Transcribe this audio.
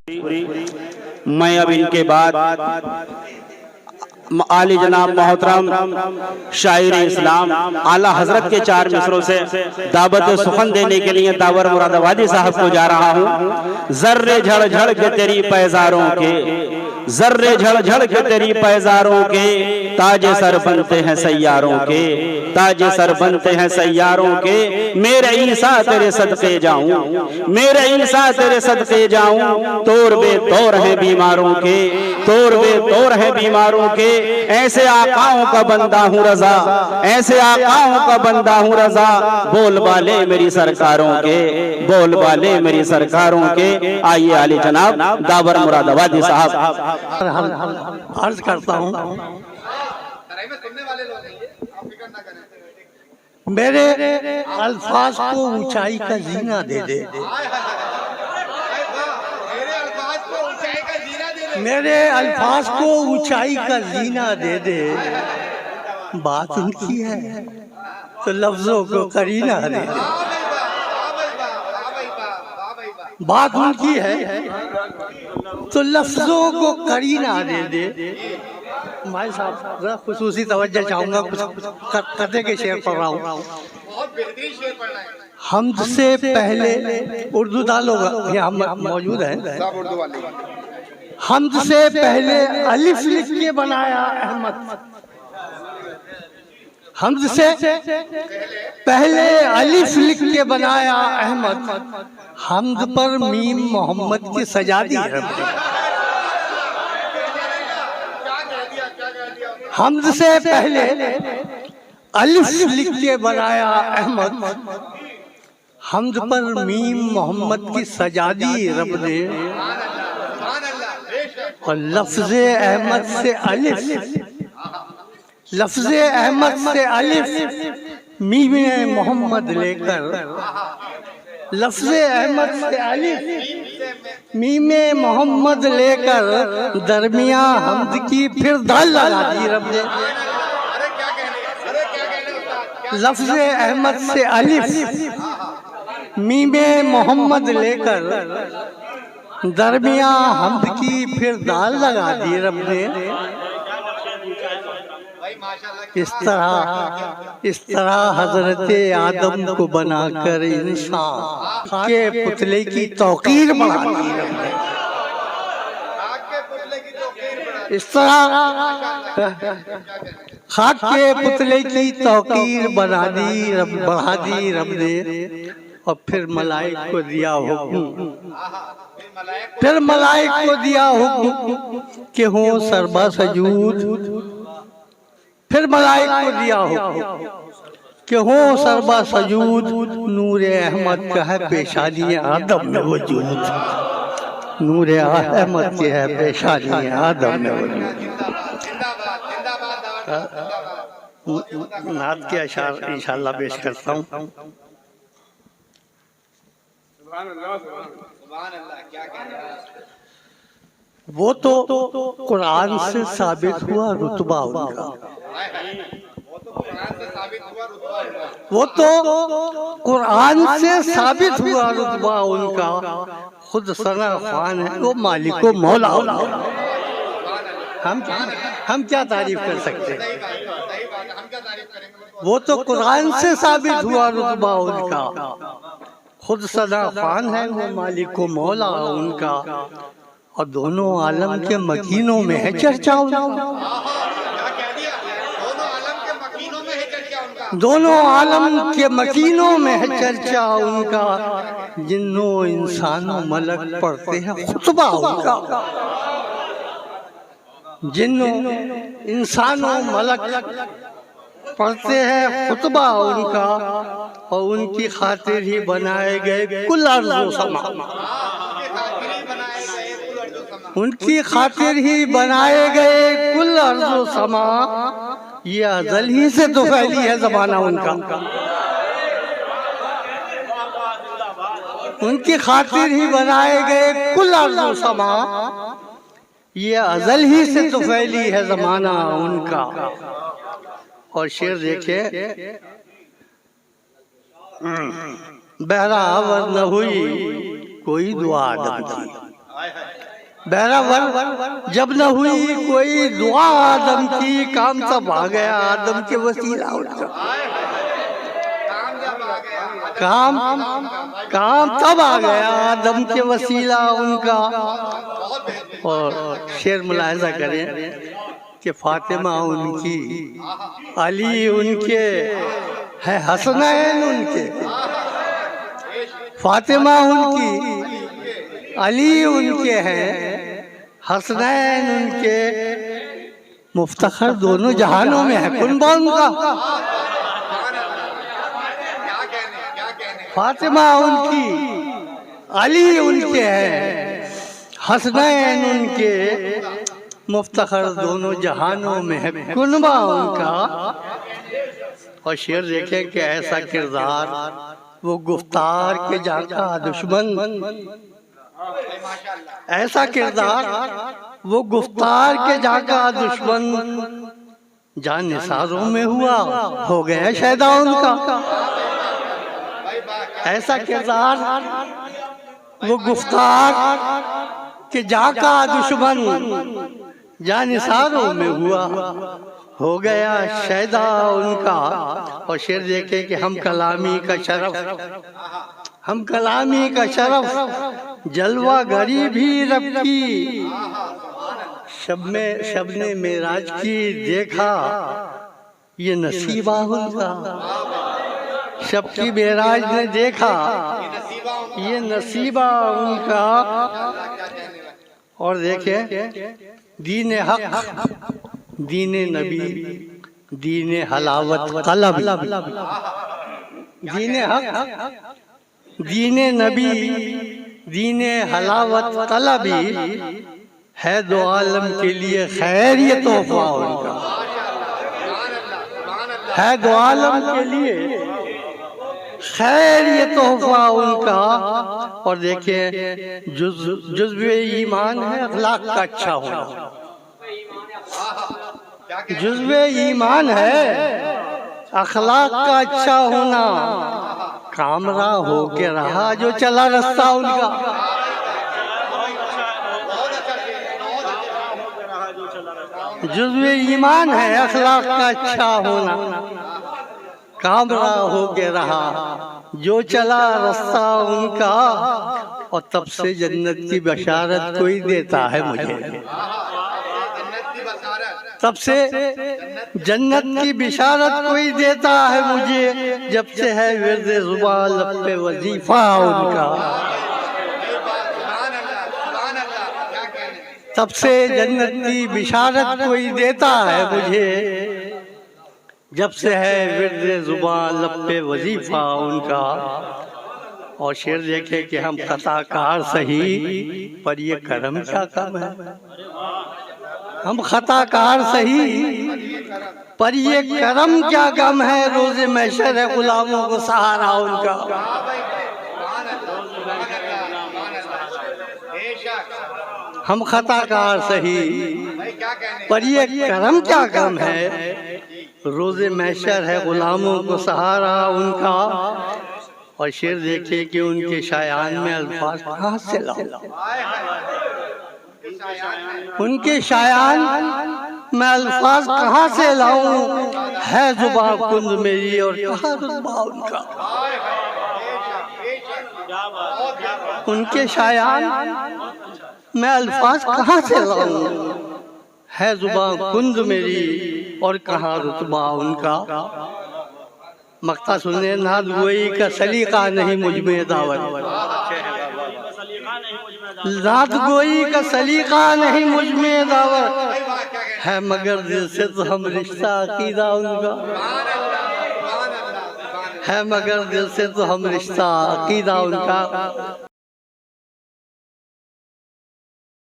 मैं अब इनके बाद आली जनाब मोहतरम शायर इस्लाम आला हजरत के 4 मिसरों से दावत सुखन देने के लिए दावर मुरादाबादी साहब को जा रहा हूँ। जर्रे झड़ झड़ के तेरी पैजारों के, जर्रे झड़ झड़ के तेरी पैजारों के, ताजे सर बनते हैं सैयारों के, ताजे सर बनते हैं सैयारों के। मेरे ईसा तेरे सदके जाऊं, मेरे ईसा तेरे सदके जाऊं। तोड़ बे तोड़ है बीमारों के, तोड़ बे तोड़ है बीमारों के। ऐसे आकाओं का बंदा हूँ रजा, ऐसे आकाओं का बंदा हूँ रजा। बोल बाले मेरी सरकारों के, बोल बाले मेरी सरकारों के। आइए आली जनाब दावर मुरादाबादी साहब। अर्ज करता हूँ, मेरे अल्फाज को ऊंचाई का जीना दे दे, मेरे अल्फाज को ऊंचाई का जीना दे दे। बात उनकी है तो लफ्जों को करीना दे दे, बात उनकी है तो लफ्जों को करीना दे दे। भाई साहब जरा खुसूसी तवज्जो चाहूंगा, कुछ कते के शेर पढ़ रहा हूँ। हमद से पहले उर्दू लोग यहाँ मौजूद हैं, हमद से पहले अलिफ लिख के बनाया अहमद, हमद से पहले अलिफ लिख के बनाया अहमद। हमद पर मीम मोहम्मद की सजा दी है। हमद से पहले अलिफ लिख के बनाया अहमद, हमद पर मीम मोहम्मद की सजा दी रब ने। और लफ्ज़े अहमद से अलिफ, लफ्ज़े अहमद से अलिफ मीम मोहम्मद लेकर, लफ्ज़े अहमद से अलिफ मीम मोहम्मद लेकर दरमिया हमद की फिर दाल लगा दी रब ने। लफ्ज़े अहमद से अलिफ मीम मोहम्मद लेकर दरमिया हमद की फिर दाल लगा दी रब ने। इस तरह हजरत आदम को बनाकर इंसान के पुतले की तौकीर बढ़ा दी रब ने। इस तरह खाक के पुतले की तौकीर बढ़ा दी रब ने। और फिर मलाइक को दिया हुक्म, फिर मलाइक को दिया हुक्म कि हो सरबा सजूद, फिर मलाइक को दिया हुक्म कि हो सरबा सजूद। नूर अहमद का है पेशानी आदम में वजूद, नूर अहमद के है पेशानी आदम में वजूद। नात के अशार इंशाअल्लाह पेश करता हूँ। वो तो कुरान से साबित हुआ रुतबा उनका, वो तो कुरान से साबित हुआ रुतबा उनका। खुद सना खान है वो मालिको मौला उनका। हम क्या तारीफ कर सकते हैं। वो तो कुरान से साबित हुआ रुतबा उनका। खुद सदा खान है वो मालिको मौला उनका। और दोनों आलम के मकीनों में है चर्चा उनका, दोनों आलम के मकीनों में है चर्चा उनका। जिन्नों इंसानों मलक पढ़ते हैं खुतबा उनका, जिन्नों इंसानों मलक पढ़ते हैं खुतबा उनका। और उनकी खातिर ही बनाए गए कुल अर्ज़ समा, उनकी खातिर ही बनाए गए कुल अर्ज़ समा। ये अज़ल ही से तो फैली है ज़माना उनका, उनकी खातिर ही बनाए गए कुल अर्ज़ समा। ये अज़ल ही से तो फैली है ज़माना उनका। और शेर देखिए, बहरावर न हुई कोई दुआ आदम की, बहरावर जब न हुई कोई दुआ आदम की, काम सब आ गया आदम के वसीला उनका। काम तब आ गया आदम के वसीला उनका। और शेर मुलाहिजा करें कि फातिमा उनकी, अली उनके है, हसनैन उनके। फातिमा उनकी, अली उनके हैं, हसनैन उनके, मुफ्तखर दोनों जहानों में है कुनबा उनका। फातिमा उनकी, अली उनके हैं, हसनैन उनके, मुफ्तखर दोनों जहानों में है कुनबा उनका। और शेर देखें कि ऐसा किरदार वो गुफ्तार के जाका दुश्मन, ऐसा किरदार वो गुफ्तार के जाका दुश्मन, जान निसारों में हुआ हो गया शैदा उनका। ऐसा किरदार वो गुफ्तार के जाका दुश्मन, जान निसारों में हुआ हो गया शैदा उनका। और शेर देखे कि हम कलामी का शरफ, हम कलामी का शरफ, जलवा गरी भी रब की, शब ने मेराज की देखा ये नसीबा उनका। शब की मेराज ने देखा ये नसीबा उनका। और देखे दीन हक, दीन नबी, दीन हलावत तलब, दीन हक, दीन नबी, दीन हलावत तलबी है दो आलम के लिए खैर ये तोहफा उनका। है दो आलम के लिए खैर ये तोहफा उनका। और देखिए जुज़्वे ईमान है अखलाक का अच्छा होना, जुज़्वे ईमान है अखलाक का अच्छा होना। कामरा हो के रहा जो चला रास्ता उनका। जुज़्वे ईमान है अखलाक का अच्छा होना, कामरा हो के रहा जो चला रास्ता उनका। और तब से जन्नत की बशारत कोई देता है मुझे, तब से जन्नत की बिशारत कोई देता है मुझे, जब से है विर्द ज़ुबान लब पे वजीफा उनका। तब से जन्नत की बिशारत कोई देता है मुझे, जब से है विर्द ज़ुबान लब पे वजीफा उनका। और शेर देखे कि हम खताकार सही पर ये करम क्या कम है। हम खताकार सही पर ये करम क्या कम है, रोज़े महशर है गुलामों को सहारा उनका। हम खताकार सही पर ये करम क्या कम है, रोज़े महशर है गुलामों को सहारा उनका। और शेर देखिए कि उनके शायान में अल्फाज कहाँ से लाऊं, उनके शायान मैं अल्फाज कहाँ से लाऊं, है जुबान कुंद मेरी और कहाँ रुतबा उनका। उनके शायान मैं अल्फाज कहाँ से लाऊं, है जुबान कुंद मेरी और कहाँ रुतबा उनका। मक्ता सुनने नाद गोई का सलीका नहीं मुझ में दावत, नाद गोई का सलीका नहीं मुझ में दावत, है मगर दिल से तो हम रिश्ता अकीदा उनका। है मगर दिल से तो हम रिश्ता अकीदा उनका।